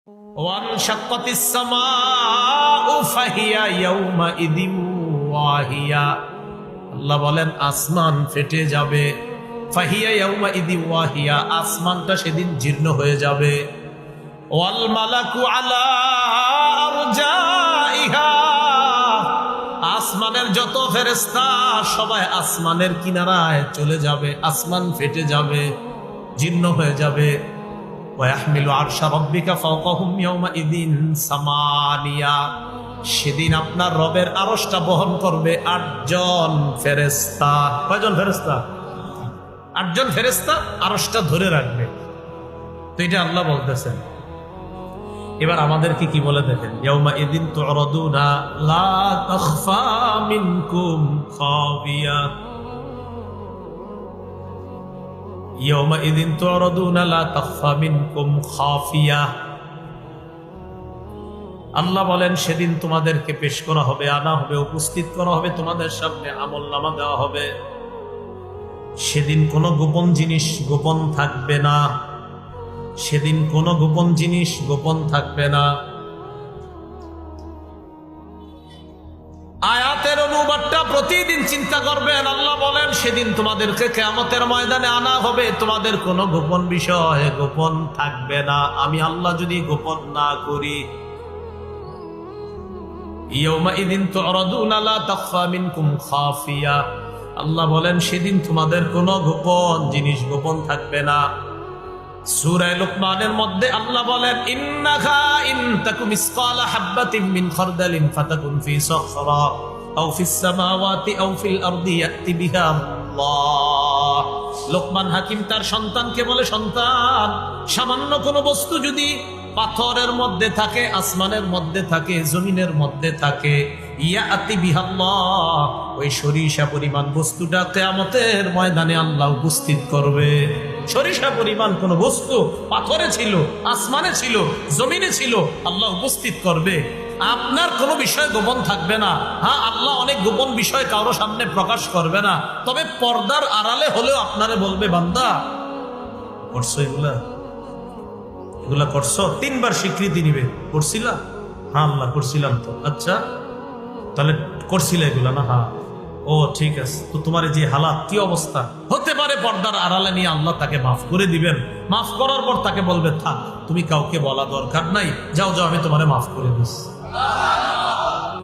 ওয়ানশাক্কাতিস সামাউ ফাহিয়া ইয়াউমাইযিন ওয়াহিয়া। আল্লাহ বলেন আসমান ফেটে যাবে। ফাহিয়া ইয়াউমাইযিন ওয়াহিয়া, আসমানটা সেদিন জীর্ণ হয়ে যাবে। ওয়াল মালাকু আলা আরজাইহা, আসমানের যত ফেরেশতা সবাই আসমানের কিনারায় চলে যাবে। আসমান ফেটে যাবে, জীর্ণ হয়ে যাবে। ওয়াহমিলু আরশা রাব্বিকা ফাওকাহুম ইয়াউমাইযিন সামানিয়া, সেদিন আপনার রবের আরশটা বহন করবে 8 জন ফেরেশতা। কয়জন ফেরেশতা? 8 জন ফেরেশতা আরশটা ধরে রাখবে। তো এটা আল্লাহ বলতেছেন। এবার আমাদেরকে কি বলে দেখেন, ইয়াউমাইযিন তু'রাদুনা লা তাখফা মিনকুম খাফিয়া। ইয়াউমাইযিন তু'রাদুনা লা তাখফা মিনকুম খাফিয়া। আল্লাহ বলেন সেদিন তোমাদেরকে পেশ করা হবে, আনা হবে, উপস্থিত করা হবে, তোমাদের সামনে আমলনামা দেওয়া হবে। সেদিন কোনো গোপন জিনিস গোপন থাকবে না। সেদিন কোনো গোপন জিনিস গোপন থাকবে না। আয়াতের অনুবাদটা প্রতিদিন চিন্তা করবেন। আল্লাহ বলেন সেদিন তোমাদেরকে কিয়ামতের ময়দানে আনা হবে, তোমাদের কোনো গোপন বিষয় গোপন থাকবে না। আমি আল্লাহ যদি গোপন না করি। ইয়াউমাইযিন তু'রাদুনা লা তাখফা মিনকুম খাফিয়া, আল্লাহ বলেন সেদিন তোমাদের কোনো গোপন জিনিস গোপন থাকবে না। সূরা লুকমানের মধ্যে আল্লাহ বলেন ইন্নাকা ইন তাকুম মিসকালা হাববাতিন মিন খারদালিন ফাতাকুন ফি সাখরা আও ফিস সামাওয়াতি আও ফিল আরদি ইয়াতি বিহা আল্লাহ। লোকমান হাকিম তার সন্তানকে বলে, সন্তান, সামান্য কোনো বস্তু যদি পাথরের মধ্যে থাকে, আসমানের মধ্যে থাকে, জমিনের মধ্যে থাকে, ইয়াতি বিহা আল্লাহ, ওই সরিষা পরিমাণ বস্তুটা কিয়ামতের ময়দানে আল্লাহ উপস্থিত করবে। সরিষা পরিমাণ কোন বস্তু পাথরে ছিল, আসমানে ছিল, জমিনে ছিল, আল্লাহ উপস্থিত করবে। আপনার কোনো বিষয় গোপন থাকবে না। হ্যাঁ, আল্লাহ অনেক গোপন বিষয় কারো সামনে প্রকাশ করবে না, তবে পর্দার আড়ালে হলেও আপনারে বলবে, বান্দা করছো এগুলা, এগুলা করছো। 3 বার স্বীকৃতি নিবে, করছিলা? হ্যাঁ আল্লাহ করছিলাম তো। আচ্ছা তাহলে করছিলে এগুলা না? হ্যাঁ। ও ঠিক আছে, তো তোমার যে হালাত কি অবস্থা হতে পারে, পর্দার আড়ালে নিয়ে আল্লাহ তাকে মাফ করে দিবেন। মাফ করার পর তাকে বলবে, থাক, তুমি কাউকে বলা দরকার নাই, যাও যাও, আমি তোমারে মাফ করে দিচ্ছি।